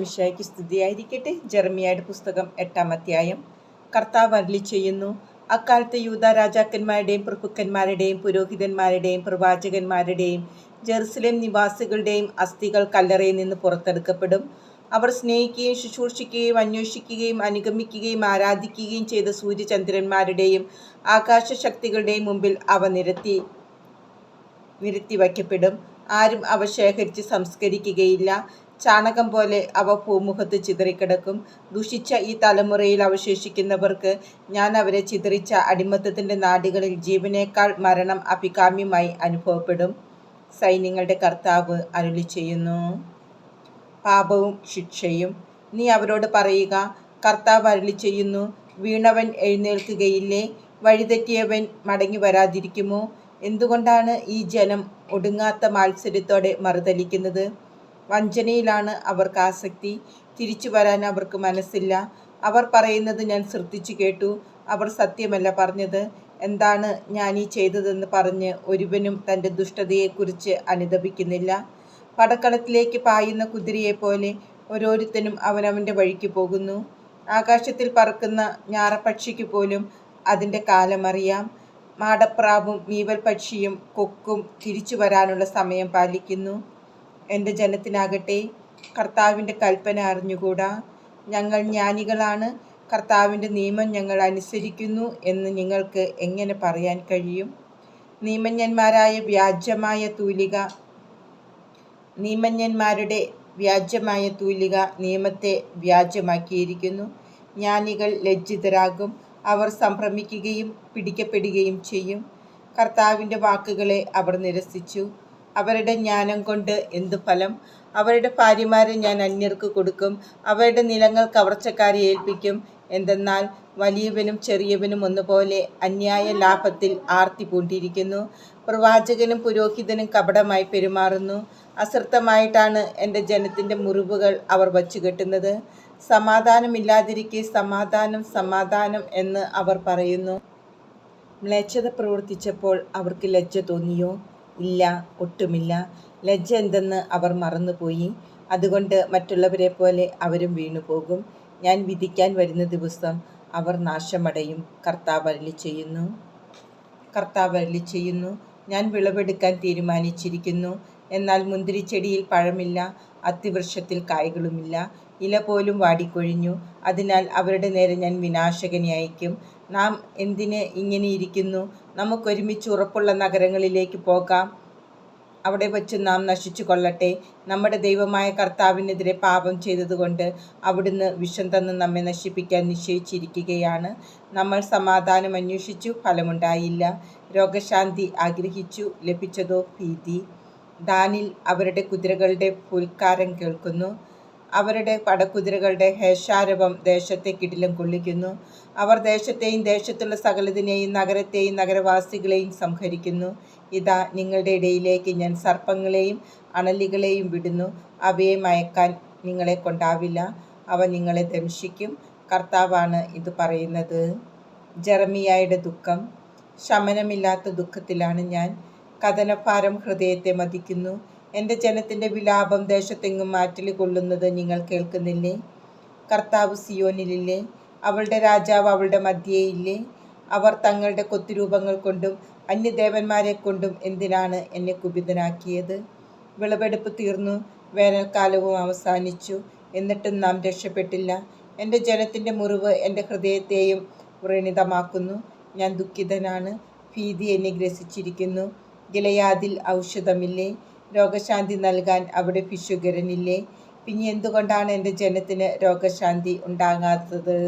മിശിഹായ്ക്ക് സ്തുതിയായിരിക്കട്ടെ. ജെറമ്യായുടെ പുസ്തകം 8-ാം അധ്യായം. കർത്താവ് അരുളി ചെയ്യുന്നു, അക്കാലത്ത് യൂദാ രാജാക്കന്മാരുടെയും പ്രഭുക്കന്മാരുടെയും പുരോഹിതന്മാരുടെയും പ്രവാചകന്മാരുടെയും ജെറുസലേം നിവാസികളുടെയും അസ്ഥികൾ കല്ലറയിൽ നിന്ന് പുറത്തെടുക്കപ്പെടും. അവർ സ്നേഹിക്കുകയും ശുശ്രൂഷിക്കുകയും അന്വേഷിക്കുകയും അനുഗമിക്കുകയും ആരാധിക്കുകയും ചെയ്ത സൂര്യചന്ദ്രന്മാരുടെയും ആകാശശക്തികളുടെയും മുമ്പിൽ അവ നിരത്തി വയ്ക്കപ്പെടും. ആരും അവ ശേഖരിച്ച് സംസ്കരിക്കുകയില്ല. ചാണകം പോലെ അവ ഭൂമുഖത്ത് ചിതറിക്കിടക്കും. ദുഷിച്ച ഈ തലമുറയിൽ അവശേഷിക്കുന്നവർക്ക് ഞാൻ അവരെ ചിതറിച്ച അടിമത്തത്തിൻ്റെ നാടുകളിൽ ജീവനേക്കാൾ മരണം അഭികാമ്യമായി അനുഭവപ്പെടും. സൈന്യങ്ങളുടെ കർത്താവ് അരുളി ചെയ്യുന്നു. പാപവും ശിക്ഷയും. നീ അവരോട് പറയുക, കർത്താവ് അരുളി ചെയ്യുന്നു, വീണവൻ എഴുന്നേൽക്കുകയില്ലേ? വഴിതെറ്റിയവൻ മടങ്ങി വരാതിരിക്കുമോ? എന്തുകൊണ്ടാണ് ഈ ജനം ഒടുങ്ങാത്ത മാത്സര്യത്തോടെ മറുതലിക്കുന്നത്? വഞ്ചനയിലാണ് അവർക്ക് ആസക്തി. തിരിച്ചു വരാൻ അവർക്ക് മനസ്സില്ല. അവർ പറയുന്നത് ഞാൻ ശ്രദ്ധിച്ചു കേട്ടു. അവർ സത്യമല്ല പറഞ്ഞത്. എന്താണ് ഞാൻ ഈ ചെയ്തതെന്ന് പറഞ്ഞ് ഒരുവനും തൻ്റെ ദുഷ്ടതയെക്കുറിച്ച് അനുതപിക്കുന്നില്ല. പടക്കളത്തിലേക്ക് പായുന്ന കുതിരയെപ്പോലെ ഓരോരുത്തനും അവനവൻ്റെ വഴിക്ക് പോകുന്നു. ആകാശത്തിൽ പറക്കുന്ന ഞാറപ്പക്ഷിക്ക് പോലും അതിൻ്റെ കാലമറിയാം. മാടപ്രാവും മീവൽ പക്ഷിയും കൊക്കും തിരിച്ചു വരാനുള്ള സമയം പാലിക്കുന്നു. എൻ്റെ ജനത്തിനാകട്ടെ കർത്താവിൻ്റെ കൽപ്പന അറിഞ്ഞുകൂടാ. ഞങ്ങൾ ജ്ഞാനികളാണ്, കർത്താവിൻ്റെ നിയമം ഞങ്ങൾ അനുസരിക്കുന്നു എന്ന് നിങ്ങൾക്ക് എങ്ങനെ പറയാൻ കഴിയും? നിയമജ്ഞന്മാരുടെ വ്യാജമായ തൂലിക നിയമത്തെ വ്യാജമാക്കിയിരിക്കുന്നു. ജ്ഞാനികൾ ലജ്ജിതരാകും, അവർ സംഭ്രമിക്കുകയും പിടിക്കപ്പെടുകയും ചെയ്യും. കർത്താവിൻ്റെ വാക്കുകളെ അവർ നിരസിച്ചു. അവരുടെ ജ്ഞാനം കൊണ്ട് എന്തു ഫലം? അവരുടെ ഭാര്യമാരെ ഞാൻ അന്യർക്ക് കൊടുക്കും, അവരുടെ നിലങ്ങൾ കവർച്ചക്കാരെ ഏൽപ്പിക്കും. എന്തെന്നാൽ വലിയവനും ചെറിയവനും ഒന്നുപോലെ അന്യായ ലാഭത്തിൽ ആർത്തി പൂണ്ടിരിക്കുന്നു. പ്രവാചകനും പുരോഹിതനും കപടമായി പെരുമാറുന്നു. അശ്രദ്ധമായിട്ടാണ് എൻ്റെ ജനത്തിൻ്റെ മുറിവുകൾ അവർ വച്ചുകെട്ടുന്നത്. സമാധാനമില്ലാതിരിക്കെ സമാധാനം സമാധാനം എന്ന് അവർ പറയുന്നു. മ്ലേച്ഛത പ്രവർത്തിച്ചപ്പോൾ അവർക്ക് ലജ്ജ തോന്നിയോ? ഇല്ല, ഒട്ടുമില്ല. ലജ്ജ എന്തെന്ന് അവർ മറന്നുപോയി. അതുകൊണ്ട് മറ്റുള്ളവരെ പോലെ അവരും വീണുപോകും. ഞാൻ വിധിക്കാൻ വരുന്ന ദിവസം അവർ നാശമടയും. കർത്താവ് അരുളി ചെയ്യുന്നു. ഞാൻ വിളവെടുക്കാൻ തീരുമാനിച്ചിരിക്കുന്നു. എന്നാൽ മുന്തിരിച്ചെടിയിൽ പഴമില്ല, അത്തിവൃക്ഷത്തിൽ കായ്കളുമില്ല. ഇല പോലും വാടിക്കൊഴിഞ്ഞു. അതിനാൽ അവരുടെ നേരെ ഞാൻ വിനാശകനെ അയക്കും. നാം എന്തിന് ഇങ്ങനെ ഇരിക്കുന്നു? നമുക്കൊരുമിച്ച് ഉറപ്പുള്ള നഗരങ്ങളിലേക്ക് പോകാം. അവിടെ വച്ച് നാം നശിച്ചു കൊള്ളട്ടെ. നമ്മുടെ ദൈവമായ കർത്താവിനെതിരെ പാപം ചെയ്തതുകൊണ്ട് അവിടുന്ന് വിഷം തന്ന് നമ്മെ നശിപ്പിക്കാൻ നിശ്ചയിച്ചിരിക്കുകയാണ്. നമ്മൾ സമാധാനം അന്വേഷിച്ചു, ഫലമുണ്ടായില്ല. രോഗശാന്തി ആഗ്രഹിച്ചു, ലഭിച്ചതോ ഭീതി. ദാനിൽ അവരുടെ കുതിരകളുടെ പുൽക്കാരം കേൾക്കുന്നു. അവരുടെ പടക്കുതിരകളുടെ ഹേഷാരവം ദേശത്തെ കിടിലം കൊള്ളിക്കുന്നു. അവർ ദേശത്തെയും ദേശത്തുള്ള സകലതിനെയും നഗരത്തെയും നഗരവാസികളെയും സംഹരിക്കുന്നു. ഇതാ, നിങ്ങളുടെ ഇടയിലേക്ക് ഞാൻ സർപ്പങ്ങളെയും അണലികളെയും വിടുന്നു. അവയെ മയക്കാൻ നിങ്ങളെ കൊണ്ടാവില്ല, അവ നിങ്ങളെ ദംശിക്കും. കർത്താവാണ് ഇത് പറയുന്നത്. ജെറമ്യായുടെ ദുഃഖം. ശമനമില്ലാത്ത ദുഃഖത്തിലാണ് ഞാൻ. കഥനഭാരം ഹൃദയത്തെ മഥിക്കുന്നു. എൻ്റെ ജനത്തിൻ്റെ വിലാപം ദേശത്തെങ്ങും മാറ്റൽ കൊള്ളുന്നത് നിങ്ങൾ കേൾക്കുന്നില്ലേ? കർത്താവ് സിയോനിലില്ലേ? അവളുടെ രാജാവ് അവളുടെ മധ്യേയില്ലേ? അവർ തങ്ങളുടെ കൊത്തുരൂപങ്ങൾ കൊണ്ടും അന്യദേവന്മാരെ കൊണ്ടും എന്തിനാണ് എന്നെ കുപിതനാക്കിയത്? വിളവെടുപ്പ് തീർന്നു, വേനൽക്കാലവും അവസാനിച്ചു, എന്നിട്ടും നാം രക്ഷപ്പെട്ടില്ല. എൻ്റെ ജനത്തിൻ്റെ മുറിവ് എൻ്റെ ഹൃദയത്തെയും വ്രണിതമാക്കുന്നു. ഞാൻ ദുഃഖിതനാണ്, ഭീതി എന്നെ ഗ്രസിച്ചിരിക്കുന്നു. ഗിലെയാദിൽ ഔഷധമില്ലേ? രോഗശാന്തി നൽകാൻ അവിടെ ഭിഷുകരനില്ലേ? പിന്നെ എന്തുകൊണ്ടാണ് എൻ്റെ ജനത്തിന് രോഗശാന്തി ഉണ്ടാകാത്തത്?